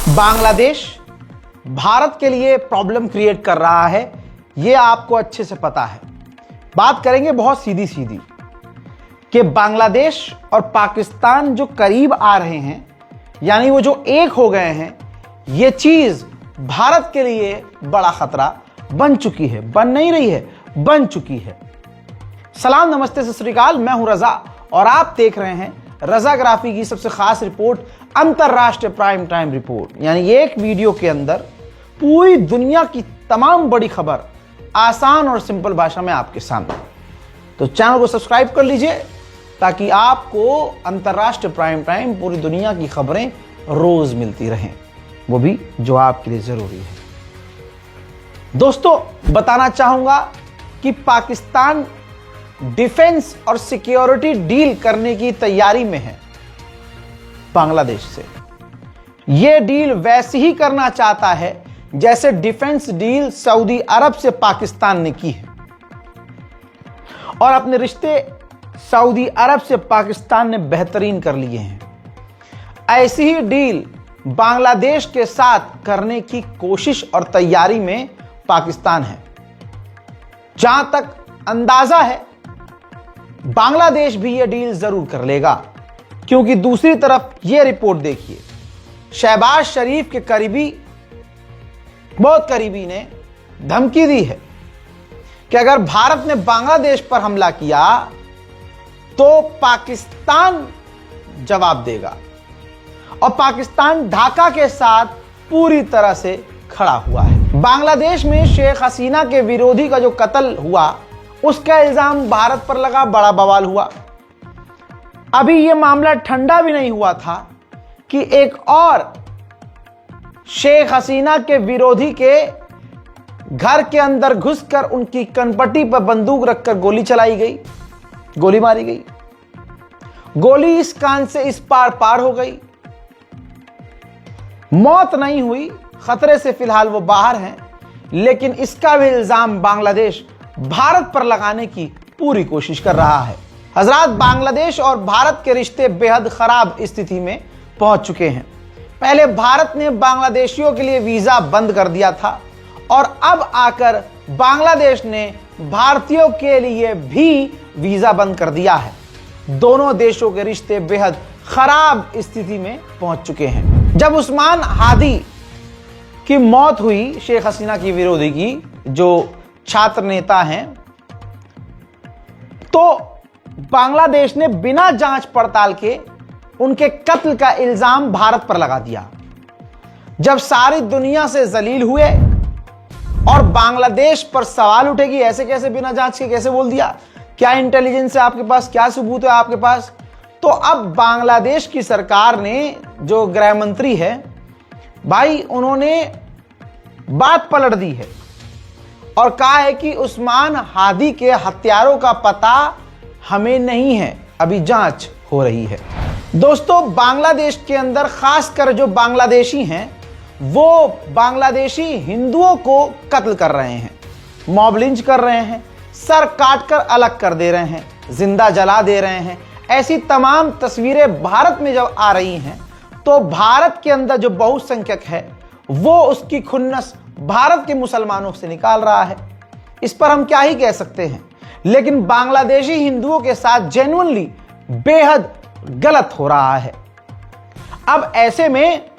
बांग्लादेश भारत के लिए problem create कर रहा है, यह आपको अच्छे से पता है। बात करेंगे बहुत सीधी सीधी कि बांग्लादेश और पाकिस्तान जो करीब आ रहे हैं, यानी वो जो एक हो गए हैं, यह चीज भारत के लिए बड़ा खतरा बन चुकी है। बन नहीं रही है, बन चुकी है। सलाम, नमस्ते, सत श्री अकाल। मैं हूं रजा और आप देख रहे हैं रजाग्राफी की सबसे खास रिपोर्ट, अंतरराष्ट्रीय प्राइम टाइम रिपोर्ट। यानी एक वीडियो के अंदर पूरी दुनिया की तमाम बड़ी खबर आसान और सिंपल भाषा में आपके सामने। तो चैनल को सब्सक्राइब कर लीजिए ताकि आपको अंतरराष्ट्रीय प्राइम टाइम पूरी दुनिया की खबरें रोज मिलती रहें, वो भी जो आपके लिए जरूरी है। दोस्तों, बताना चाहूंगा कि पाकिस्तान डिफेंस और सिक्योरिटी डील करने की तैयारी में है बांग्लादेश से। यह डील वैसे ही करना चाहता है जैसे डिफेंस डील सऊदी अरब से पाकिस्तान ने की है, और अपने रिश्ते सऊदी अरब से पाकिस्तान ने बेहतरीन कर लिए हैं। ऐसी ही डील बांग्लादेश के साथ करने की कोशिश और तैयारी में पाकिस्तान है। जहां तक अंदाजा है, बांग्लादेश भी यह डील जरूर कर लेगा, क्योंकि दूसरी तरफ यह रिपोर्ट देखिए, शहबाज शरीफ के करीबी, बहुत करीबी ने धमकी दी है कि अगर भारत ने बांग्लादेश पर हमला किया तो पाकिस्तान जवाब देगा। और पाकिस्तान ढाका के साथ पूरी तरह से खड़ा हुआ है। बांग्लादेश में शेख हसीना के विरोधी का जो कत्ल हुआ, उसका इल्जाम भारत पर लगा, बड़ा बवाल हुआ। अभी यह मामला ठंडा भी नहीं हुआ था कि एक और शेख हसीना के विरोधी के घर के अंदर घुसकर उनकी कनपट्टी पर बंदूक रखकर गोली चलाई गई, गोली मारी गई। गोली इस कान से इस पार पार हो गई। मौत नहीं हुई, खतरे से फिलहाल वो बाहर हैं, लेकिन इसका भी इल्जाम बांग्लादेश भारत पर लगाने की पूरी कोशिश कर रहा है। हजरात, बांग्लादेश और भारत के रिश्ते बेहद खराब स्थिति में पहुंच चुके हैं। पहले भारत ने बांग्लादेशियों के लिए वीजा बंद कर दिया था, और अब आकर बांग्लादेश ने भारतीयों के लिए भी वीजा बंद कर दिया है। दोनों देशों के रिश्ते बेहद खराब स्थिति में पहुंच चुके हैं। जब उस्मान हादी की मौत हुई, शेख हसीना की विरोधी की, जो छात्र नेता हैं, तो बांग्लादेश ने बिना जांच पड़ताल के उनके कत्ल का इल्जाम भारत पर लगा दिया। जब सारी दुनिया से जलील हुए और बांग्लादेश पर सवाल उठे कि ऐसे कैसे बिना जांच के कैसे बोल दिया, क्या इंटेलिजेंस है आपके पास, क्या सबूत है आपके पास, तो अब बांग्लादेश की सरकार ने, जो गृह मंत्री है भाई, उन्होंने बात पलट दी है और कहा है कि उस्मान हादी के हत्यारों का पता हमें नहीं है, अभी जांच हो रही है। दोस्तों, बांग्लादेश के अंदर खासकर जो बांग्लादेशी हैं, वो बांग्लादेशी हिंदुओं को कत्ल कर रहे हैं, मॉब लिंच कर रहे हैं, सर काटकर अलग कर दे रहे हैं, जिंदा जला दे रहे हैं। ऐसी तमाम तस्वीरें भारत में जब आ रही हैं, तो भारत के अंदर जो बहुसंख्यक है, वो उसकी खुन्नस भारत के मुसलमानों से निकाल रहा है। इस पर हम क्या ही कह सकते हैं, लेकिन बांग्लादेशी हिंदुओं के साथ जेन्युइनली बेहद गलत हो रहा है। अब ऐसे में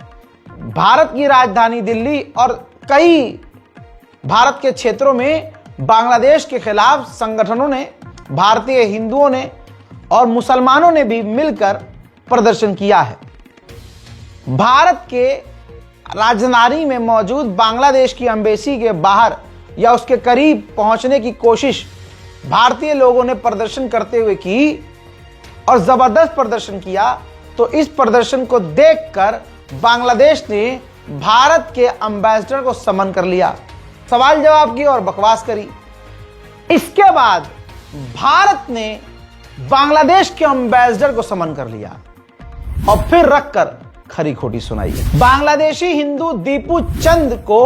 भारत की राजधानी दिल्ली और कई भारत के क्षेत्रों में बांग्लादेश के खिलाफ संगठनों ने, भारतीय हिंदुओं ने और मुसलमानों ने भी मिलकर प्रदर्शन किया है। भारत के राजधानी में मौजूद बांग्लादेश की एम्बेसी के बाहर या उसके करीब पहुंचने की कोशिश भारतीय लोगों ने प्रदर्शन करते हुए की, और जबरदस्त प्रदर्शन किया। तो इस प्रदर्शन को देखकर बांग्लादेश ने भारत के एम्बेसडर को समन कर लिया, सवाल जवाब की और बकवास करी। इसके बाद भारत ने बांग्लादेश के एम्बेसडर को समन कर लिया और फिर रखकर खरी खोटी सुनाई है। बांग्लादेशी हिंदू दीपू चंद को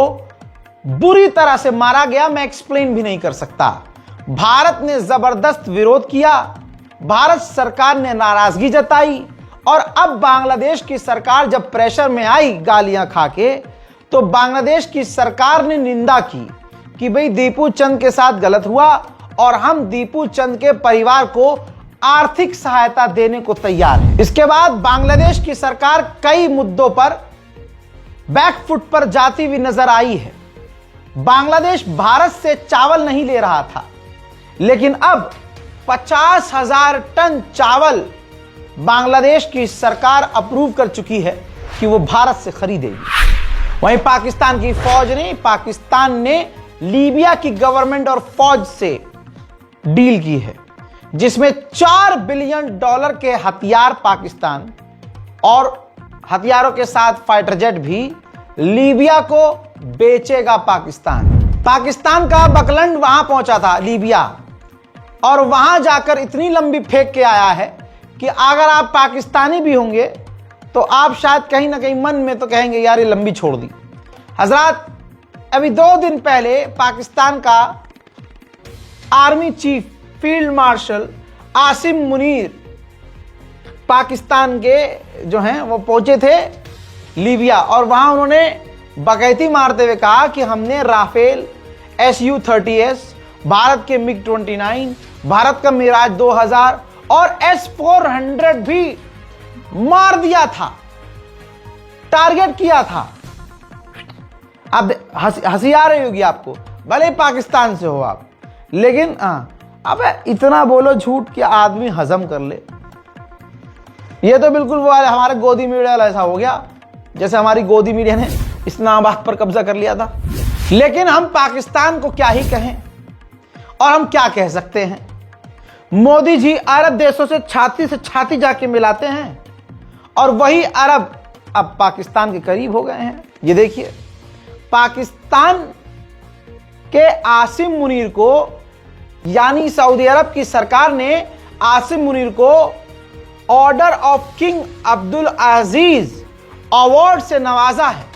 बुरी तरह से मारा गया, मैं एक्सप्लेन भी नहीं कर सकता। भारत ने जबरदस्त विरोध किया, भारत सरकार ने नाराजगी जताई और अब बांग्लादेश की सरकार जब प्रेशर में आई गालियां खा के, तो बांग्लादेश की सरकार ने निंदा की कि भाई दीपू चंद के साथ गलत हुआ और हम दीपू चंद के परिवार को आर्थिक सहायता देने को तैयार हैं। इसके बाद बांग्लादेश की सरकार कई मुद्दों पर बैकफुट पर जाती हुई नजर आई है। बांग्लादेश भारत से चावल नहीं ले रहा था, लेकिन अब 50,000 टन चावल बांग्लादेश की सरकार अप्रूव कर चुकी है कि वो भारत से खरीदेगी। वहीं पाकिस्तान की फौज ने, पाकिस्तान ने लीबिया की गवर्नमेंट और फौज से डील की है, जिसमें $4 बिलियन के हथियार पाकिस्तान और हथियारों के साथ फाइटर जेट भी लीबिया को बेचेगा पाकिस्तान का बकलंड वहां पहुंचा था लीबिया, और वहां जाकर इतनी लंबी फेंक के आया है कि अगर आप पाकिस्तानी भी होंगे तो आप शायद कहीं ना कहीं मन में तो कहेंगे यार ये लंबी छोड़ दी। हजरात, अभी 2 दिन पहले पाकिस्तान का army chief field marshal Asim Munir Pakistan के जो हैं वो पहुंचे थे लीबिया, और वहां उन्होंने बकैती मारते हुए कहा कि हमने राफेल, Su-30S, भारत के MiG-29, भारत का मिराज 2000 और S-400 भी मार दिया था, टारगेट किया था। अब हंसी आ रही होगी आपको, भले पाकिस्तान से हो आप, लेकिन अब इतना बोलो झूठ कि आदमी हजम कर ले। ये तो बिल्कुल वो हमारे गोदी मीडिया ऐसा हो गया जैसे हमारी गोदी मीडिया ने इस्लामाबाद पर कब्जा कर लिया था। लेकिन हम पाकिस्तान को क्या ही कहें, और हम क्या कह सकते हैं। मोदी जी अरब देशों से छाती जाके मिलाते हैं, और वही अरब अब पाकिस्तान के करीब हो गए हैं। ये देखिए, पाकिस्तान के आसिम मुनीर को, यानी सऊदी अरब की सरकार ने आसिम मुनीर को order of king Abdul Aziz award से नवाजा है।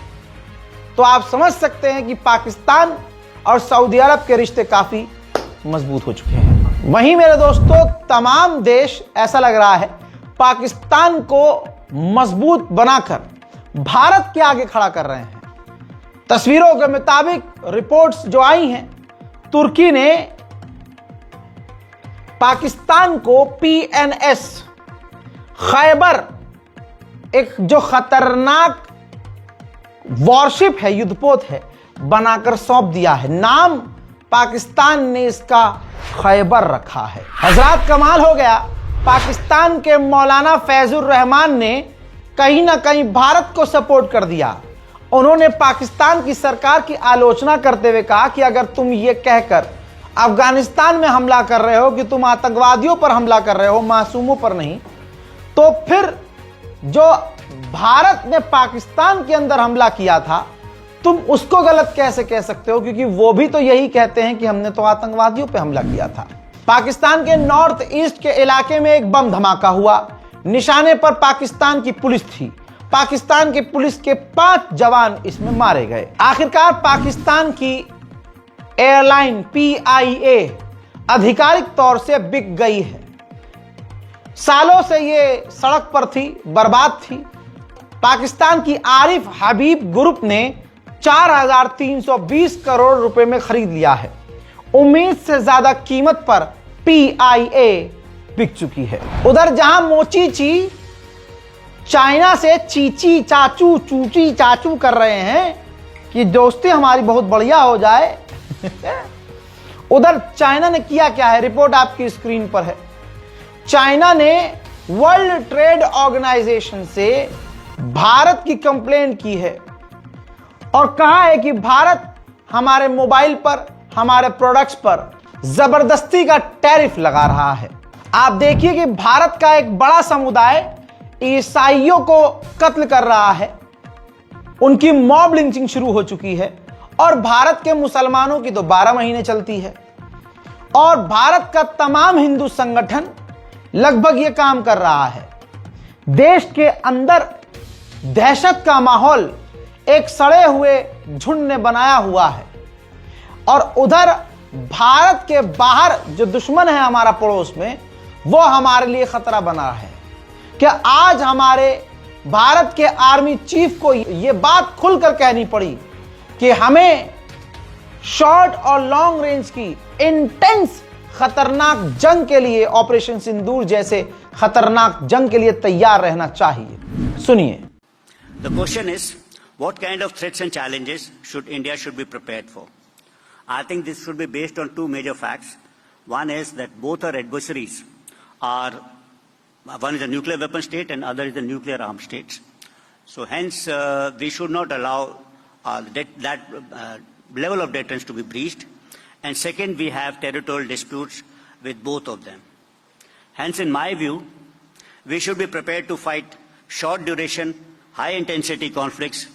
तो आप समझ सकते हैं कि पाकिस्तान और सऊदी अरब के रिश्ते काफी मजबूत हो चुके हैं। वहीं मेरे दोस्तों, तमाम देश ऐसा लग रहा है पाकिस्तान को मजबूत बनाकर भारत के आगे खड़ा कर रहे हैं। तस्वीरों के मुताबिक रिपोर्ट्स जो आई हैं, तुर्की ने पाकिस्तान को PNS खैबर, एक जो खतरनाक वॉरशिप है, युद्धपोत है, बनाकर सौंप दिया है। नाम पाकिस्तान ने इसका खैबर रखा है। हजरात, कमाल हो गया। पाकिस्तान के मौलाना फैजुर रहमान ने कहीं ना कहीं भारत को सपोर्ट कर दिया। उन्होंने पाकिस्तान की सरकार की आलोचना करते हुए कहा कि अगर तुम ये कहकर अफगानिस्तान में हमला कर रहे हो कि तुम आतंकवादियों पर हमला कर रहे हो, मासूमों पर नहीं, तो फिर जो भारत ने पाकिस्तान के अंदर हमला किया था, तुम उसको गलत कैसे कह सकते हो, क्योंकि वो भी तो यही कहते हैं कि हमने तो आतंकवादियों पे हमला किया था। पाकिस्तान के नॉर्थ ईस्ट के इलाके में एक बम धमाका हुआ। निशाने पर पाकिस्तान की पुलिस थी। पाकिस्तान की पुलिस के 5 जवान इसमें मारे गए। आखिरकार पाकिस्तान की एयरलाइन PIA आधिकारिक तौर से बिक गई है। सालों से ये सड़क पर थी, बर्बाद थी। पाकिस्तान की आरिफ हबीब ग्रुप ने 4,320 करोड़ रुपए में खरीद लिया है। उम्मीद से ज्यादा कीमत पर PIA बिक चुकी है। उधर जहां मोचीची चाइना से चीची चाचू चूची चाचू कर रहे हैं कि दोस्ती हमारी बहुत बढ़िया हो जाए उधर चाइना ने किया क्या है, रिपोर्ट आपकी स्क्रीन पर है। चाइना ने वर्ल्ड ट्रेड ऑर्गेनाइजेशन से भारत की कंप्लेंट की है और कहा है कि भारत हमारे मोबाइल पर, हमारे प्रोडक्ट्स पर जबरदस्ती का टैरिफ लगा रहा है। आप देखिए कि भारत का एक बड़ा समुदाय ईसाइयों को कत्ल कर रहा है, उनकी मॉब लिंचिंग शुरू हो चुकी है, और भारत के मुसलमानों की तो 12 महीने चलती है, और भारत का तमाम हिंदू संगठन लगभग ये काम कर रहा है। देश के अंदर दहशत का माहौल एक सड़े हुए झुंड ने बनाया हुआ है, और उधर भारत के बाहर जो दुश्मन है हमारा पड़ोस में, वो हमारे लिए खतरा बना है। कि आज हमारे भारत के आर्मी चीफ को यह बात खुलकर कहनी पड़ी कि हमें शॉर्ट और लॉन्ग रेंज की इंटेंस खतरनाक जंग के लिए, ऑपरेशन सिंदूर जैसे खतरनाक जंग के लिए तैयार रहना चाहिए। सुनिए। The question is, what kind of threats and challenges should India be prepared for? I think this should be based on two major facts. One is that both our adversaries are, one is a nuclear weapon state and other is a nuclear armed states. So hence, we should not allow that level of deterrence to be breached. And second, we have territorial disputes with both of them. Hence, in my view, we should be prepared to fight short duration, high intensity conflicts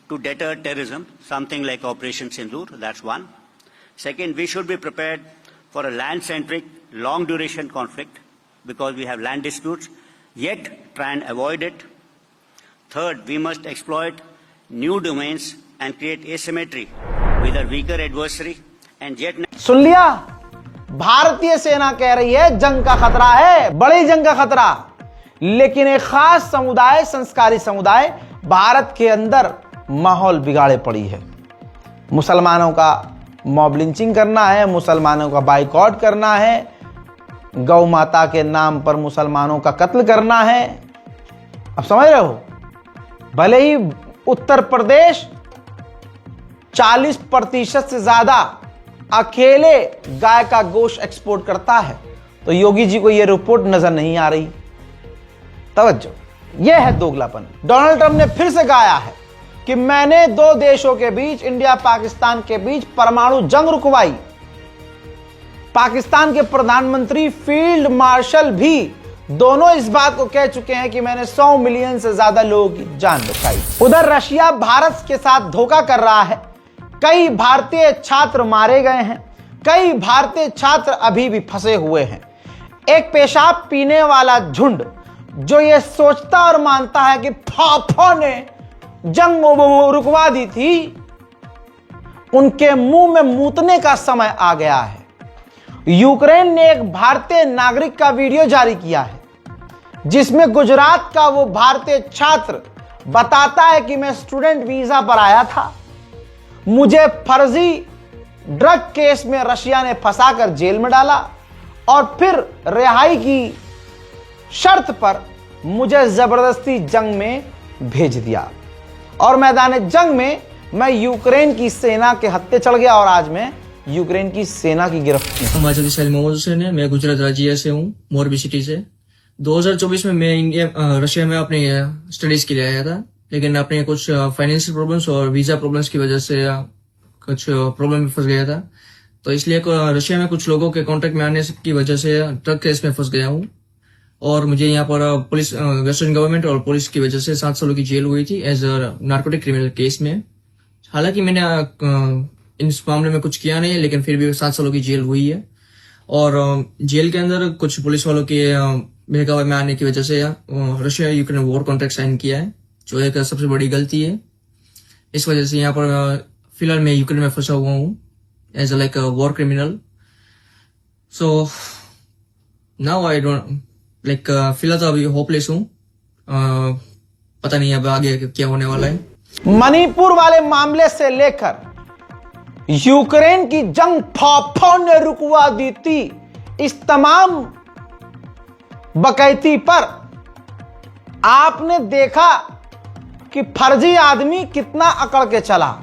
to deter terrorism, something like Operation Sindoor, that's one. Second, we should be prepared for a land-centric, long-duration conflict because we have land disputes, yet try and avoid it. Third, we must exploit new domains and create asymmetry with our weaker adversary and yet... सुन लिया? भारतीय सेना कह रही है जंग का खतरा है, बड़ी जंग का खतरा, लेकिन एक खास समुदाय, संस्कारी समुदाय भारत के अंदर माहौल बिगाड़े पड़ी है। मुसलमानों का मॉब लिंचिंग करना है, मुसलमानों का बाइकआउट करना है, गौ माता के नाम पर मुसलमानों का कत्ल करना है। अब समझ रहे हो? भले ही उत्तर प्रदेश 40% से ज्यादा अकेले गाय का गोश्त एक्सपोर्ट करता है, तो योगी जी को यह रिपोर्ट नजर नहीं आ रही। तवज्जो, यह है दोगलापन। डोनाल्ड ट्रंप ने फिर से गाया है कि मैंने दो देशों के बीच, इंडिया पाकिस्तान के बीच परमाणु जंग रुकवाई। पाकिस्तान के प्रधानमंत्री फील्ड मार्शल भी दोनों इस बात को कह चुके हैं कि मैंने 100 मिलियन से ज्यादा लोगों की जान बचाई। उधर रशिया भारत के साथ धोखा कर रहा है। कई भारतीय छात्र मारे गए हैं, कई भारतीय छात्र अभी भी फंसे हुए हैं। एक पेशाब पीने वाला झुंड जो यह सोचता और मानता है कि फाफा ने जंग रुकवा दी थी, उनके मुंह में मूतने का समय आ गया है। यूक्रेन ने एक भारतीय नागरिक का वीडियो जारी किया है जिसमें गुजरात का वो भारतीय छात्र बताता है कि मैं स्टूडेंट वीजा पर आया था, मुझे फर्जी ड्रग केस में रशिया ने फंसाकर जेल में डाला और फिर रिहाई की शर्त पर मुझे जबरदस्ती जंग में भेज दिया और मैदान जंग में मैं यूक्रेन की सेना के हत्थे चढ़ गया और आज मैं यूक्रेन की सेना की गिरफ्त में। मोहम्मद हुसैन है, मैं गुजरात राज्य से हूँ, मोरबी सिटी से। 2024 में मैं रशिया में अपने स्टडीज के लिए आया था, लेकिन अपने कुछ फाइनेंशियल प्रॉब्लम्स और वीजा प्रॉब्लम्स की वजह से कुछ प्रॉब्लम में फंस गया था, तो इसलिए रशिया में कुछ लोगों के कॉन्टेक्ट में आने की वजह से ड्रग केस में फंस गया हूँ और मुझे यहाँ पर पुलिस, वेस्टर्न गवर्नमेंट और पुलिस की वजह से 7 सालों की जेल हुई थी as a narcotic criminal case में। हालांकि मैंने इस मामले में कुछ किया नहीं, लेकिन फिर भी 7 सालों की जेल हुई है और जेल के अंदर कुछ पुलिस वालों के बहकावे में आने की वजह से Russia Ukraine war contract sign किया है, जो एक सबसे बड़ी गलती है। इस वजह से यहाँ पर फिलहाल मैं यूक्रेन में फंसा हुआ हूँ as a like war criminal. So now I don't like, फिलहाल तो अभी होपलेस हूँ, पता नहीं अब आगे क्या होने वाला है। मणिपुर वाले मामले से लेकर यूक्रेन की जंग फाफा ने रुकवा दी थी, इस तमाम बकैती पर आपने देखा कि फर्जी आदमी कितना अकड़ के चला।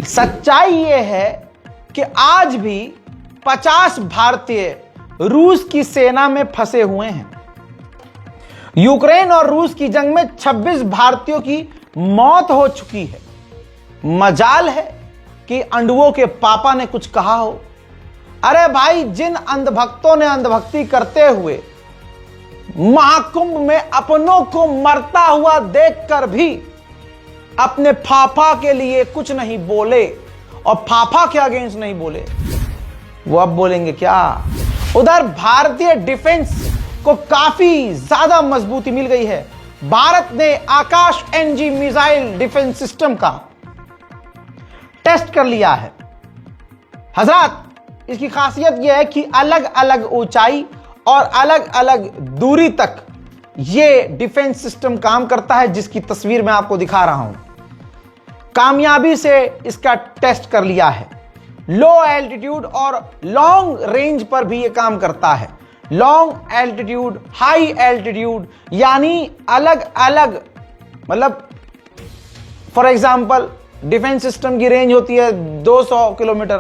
सच्चाई यह है कि आज भी 50 भारतीय रूस की सेना में फंसे हुए हैं। यूक्रेन और रूस की जंग में 26 भारतीयों की मौत हो चुकी है। मजाल है कि अंडुओं के पापा ने कुछ कहा हो। अरे भाई, जिन अंधभक्तों ने अंधभक्ति करते हुए महाकुंभ में अपनों को मरता हुआ देखकर भी अपने फाफा के लिए कुछ नहीं बोले और फाफा के अगेंस्ट नहीं बोले, वो अब बोलेंगे क्या? उधर भारतीय डिफेंस को काफी ज्यादा मजबूती मिल गई है। भारत ने आकाश एनजी मिसाइल डिफेंस सिस्टम का टेस्ट कर लिया है। हजरात, इसकी खासियत यह है कि अलग अलग ऊंचाई और अलग अलग दूरी तक ये डिफेंस सिस्टम काम करता है, जिसकी तस्वीर मैं आपको दिखा रहा हूं। कामयाबी से इसका टेस्ट कर लिया है। लो एल्टीट्यूड और लॉन्ग रेंज पर भी ये काम करता है। लॉन्ग एल्टीट्यूड, हाई एल्टीट्यूड, यानी अलग अलग, मतलब फॉर एग्जाम्पल डिफेंस सिस्टम की रेंज होती है 200 किलोमीटर,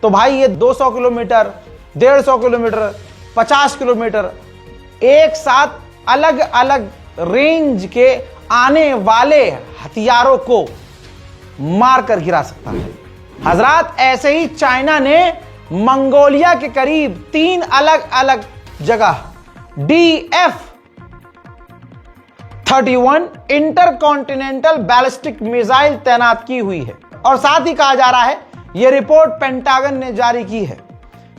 तो भाई ये 200 किलोमीटर, 150 किलोमीटर, 50 किलोमीटर एक साथ अलग अलग रेंज के आने वाले हथियारों को मारकर गिरा सकता है। हजरात, ऐसे ही चाइना ने मंगोलिया के करीब 3 अलग अलग जगह DF-31 इंटरकॉन्टिनेंटल बैलिस्टिक मिसाइल तैनात की हुई है। और साथ ही कहा जा रहा है, यह रिपोर्ट पेंटागन ने जारी की है,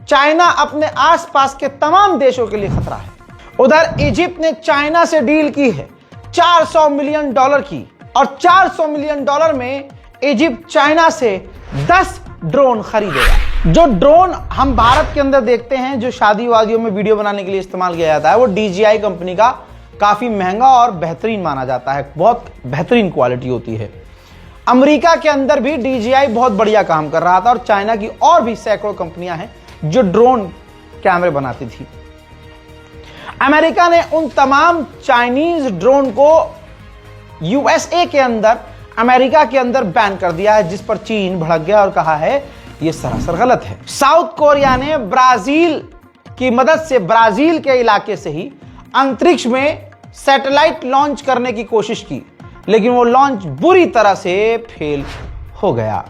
चाइना अपने आसपास के तमाम देशों के लिए खतरा है। उधर इजिप्ट ने चाइना से डील की है $400 मिलियन की, और $400 मिलियन में इजिप्ट चाइना से 10 ड्रोन खरीदेगा। जो ड्रोन हम भारत के अंदर देखते हैं, जो शादी वादियों में वीडियो बनाने के लिए इस्तेमाल किया जाता है, वो DJI कंपनी का काफी महंगा और बेहतरीन माना जाता है, बहुत बेहतरीन क्वालिटी होती है। अमेरिका के अंदर भी DJI बहुत बढ़िया काम कर रहा था, और चाइना की और भी सैकड़ों कंपनियां हैं जो ड्रोन कैमरे बनाती थी। अमेरिका ने उन तमाम चाइनीज ड्रोन को USA के अंदर, अमेरिका के अंदर बैन कर दिया है, जिस पर चीन भड़क गया और कहा है यह सरासर गलत है। साउथ कोरिया ने ब्राजील की मदद से, ब्राजील के इलाके से ही अंतरिक्ष में सैटेलाइट लॉन्च करने की कोशिश की, लेकिन वो लॉन्च बुरी तरह से फेल हो गया।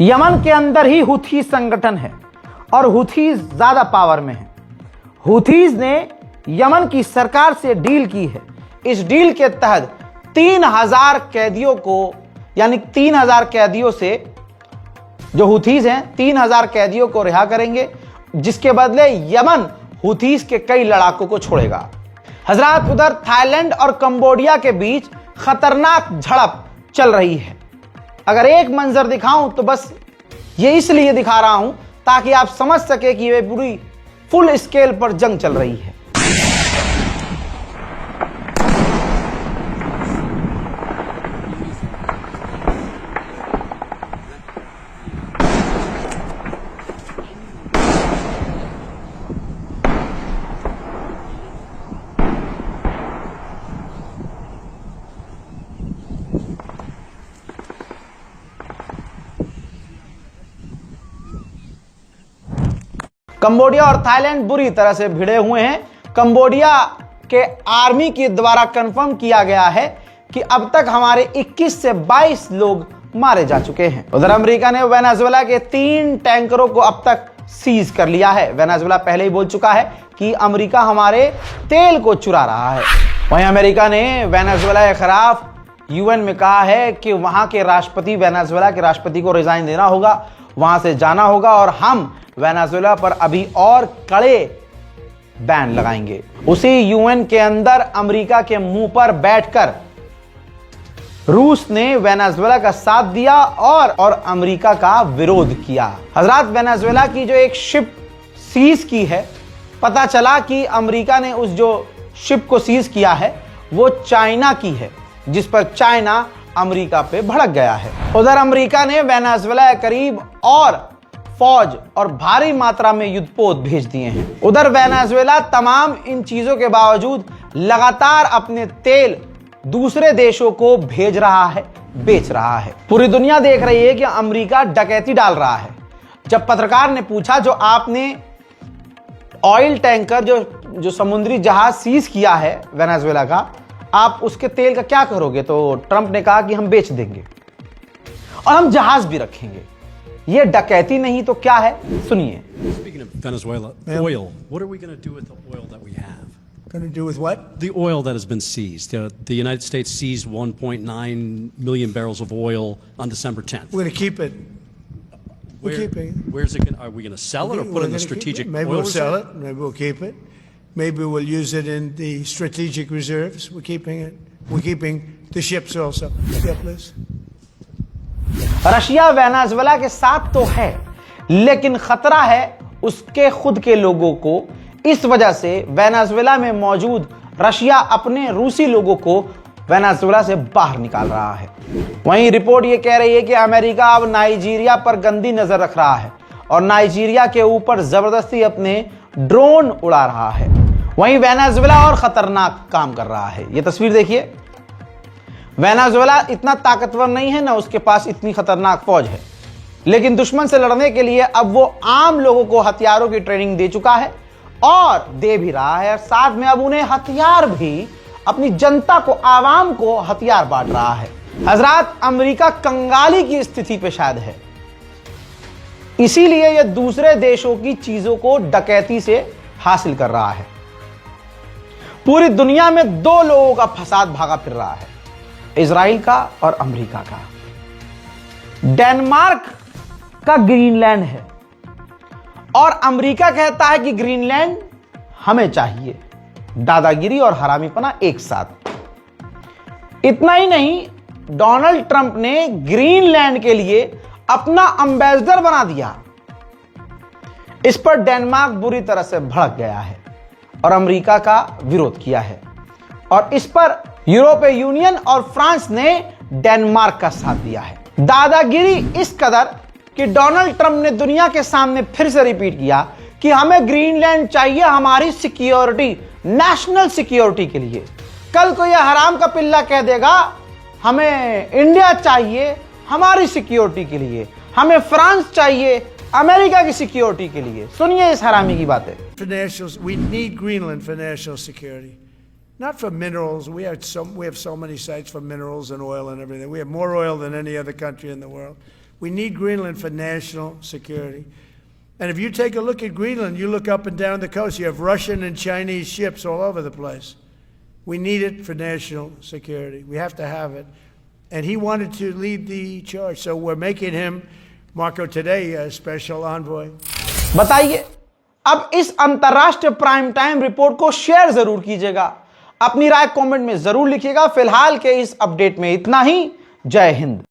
यमन के अंदर ही हुथी संगठन है, और हुथीज ज्यादा पावर में है। हुथीज ने यमन की सरकार से डील की है। इस डील के तहत 3000 कैदियों को, यानी 3000 कैदियों से, जो हुथीज हैं 3000 कैदियों को रिहा करेंगे, जिसके बदले यमन हुथीज के कई लड़ाकों को छोड़ेगा। हजरात, उधर थाईलैंड और कंबोडिया के बीच खतरनाक झड़प चल रही है। अगर एक मंजर दिखाऊं तो बस ये इसलिए दिखा रहा हूं ताकि आप समझ सके कि ये पूरी फुल स्केल पर जंग चल रही है। कंबोडिया और थाईलैंड बुरी तरह से भिड़े हुए हैं। कंबोडिया के आर्मी के द्वारा कंफर्म किया गया है कि अब तक हमारे 21 से 22 लोग मारे जा चुके हैं। उधर अमेरिका ने वेनेजुएला के 3 टैंकरों को अब तक सीज कर लिया है। वेनेजुएला पहले ही बोल चुका है कि अमेरिका हमारे तेल को चुरा रहा है। वहीं अमेरिका ने वेनेजुएला के खिलाफ UN में कहा है कि वहां के राष्ट्रपति, वेनेजुएला के राष्ट्रपति को रिजाइन देना होगा, वहां से जाना होगा, और हम वेनेजुएला पर अभी और कड़े बैन लगाएंगे। उसी UN के अंदर अमेरिका के मुंह पर बैठकर रूस ने वेनेजुएला का साथ दिया और अमेरिका का विरोध किया। हजरात, वेनेजुएला की जो एक शिप सीज की है, पता चला कि अमेरिका ने उस जो शिप को सीज किया है वो चाइना की है, जिस पर चाइना अमेरिका पे भड़क गया है। उधर अमेरिका ने वेनेजुएला के करीब और फौज और भारी मात्रा में युद्धपोत भेज दिए हैं। उधर वेनेजुएला तमाम इन चीजों के बावजूद लगातार अपने तेल दूसरे देशों को भेज रहा है, बेच रहा है। पूरी दुनिया देख रही है कि अमेरिका डकैती डाल रहा है। जब पत्रकार ने पूछा, जो आपने ऑयल टैंकर, जो समुद्री जहाज सीज किया है वेनेजुएला का, आप उसके तेल का क्या करोगे, तो ट्रंप ने कहा कि हम बेच देंगे और हम जहाज भी रखेंगे। ये डकैती नहीं तो क्या है? सुनिए। Speaking of Venezuela, oil. What are we going to do with the oil that we have? Going to do with what? The oil that has been seized. The United States seized 1.9 million barrels of oil on December 10th. We're going to keep it. We're keeping it. Where's it? Are we going to sell it or We're put it in the gonna keep strategic it. Maybe oil we'll sell reserve? it. Maybe we'll keep it. Maybe we'll use it in the strategic reserves. We're keeping it. We're keeping the ships also. Yep, Liz. Russia Venezuela के साथ तो है, लेकिन खतरा है उसके खुद के लोगों को। इस वजह से वेनेजुएला में मौजूद रशिया अपने रूसी लोगों को वेनेजुएला से बाहर निकाल रहा है। वहीं रिपोर्ट यह कह रही है कि अमेरिका अब नाइजीरिया पर गंदी नजर रख रहा है और नाइजीरिया के ऊपर जबरदस्ती अपने ड्रोन उड़ा रहा है। वहीं वेनेजुएला और खतरनाक काम कर रहा है। यह तस्वीर देखिए। वेनेजुएला इतना ताकतवर नहीं है, ना उसके पास इतनी खतरनाक फौज है, लेकिन दुश्मन से लड़ने के लिए अब वो आम लोगों को हथियारों की ट्रेनिंग दे चुका है और दे भी रहा है। और साथ में अब उन्हें हथियार भी, अपनी जनता को, आवाम को हथियार बांट रहा है। हजरात, अमेरिका कंगाली की स्थिति पे शायद है, इसीलिए यह दूसरे देशों की चीजों को डकैती से हासिल कर रहा है। पूरी दुनिया में दो लोगों का फसाद भागा फिर रहा है, इजराइल का और अमेरिका का। डेनमार्क का ग्रीनलैंड है और अमेरिका कहता है कि ग्रीनलैंड हमें चाहिए। दादागिरी और हरामीपना एक साथ। इतना ही नहीं, डोनाल्ड ट्रंप ने ग्रीनलैंड के लिए अपना एम्बेसडर बना दिया। इस पर डेनमार्क बुरी तरह से भड़क गया है और अमेरिका का विरोध किया है, और इस पर यूरोपीय यूनियन और फ्रांस ने डेनमार्क का साथ दिया है। दादागिरी इस कदर कि डोनाल्ड ट्रंप ने दुनिया के सामने फिर से रिपीट किया कि हमें ग्रीनलैंड चाहिए हमारी सिक्योरिटी, नेशनल सिक्योरिटी के लिए। कल को यह हराम का पिल्ला कह देगा हमें इंडिया चाहिए हमारी सिक्योरिटी के लिए, हमें फ्रांस चाहिए अमेरिका की सिक्योरिटी के लिए। सुनिए इस हरामी की बातें। We need Greenland for national security. Not for minerals. We have so many sites for minerals and oil and everything. We have more oil than any other country in the world. We need Greenland for national security. And if you take a look at Greenland, you look up and down the coast, you have Russian and Chinese ships all over the place. We need it for national security. We have to have it. And he wanted to lead the charge, so we're making him, Marco, today a special envoy. बताइए, अब इस अंतरराष्ट्रीय prime time report को share जरूर कीजिएगा, अपनी राय comment में जरूर लिखिएगा। फिलहाल के इस अपडेट में इतना ही। जय हिंद।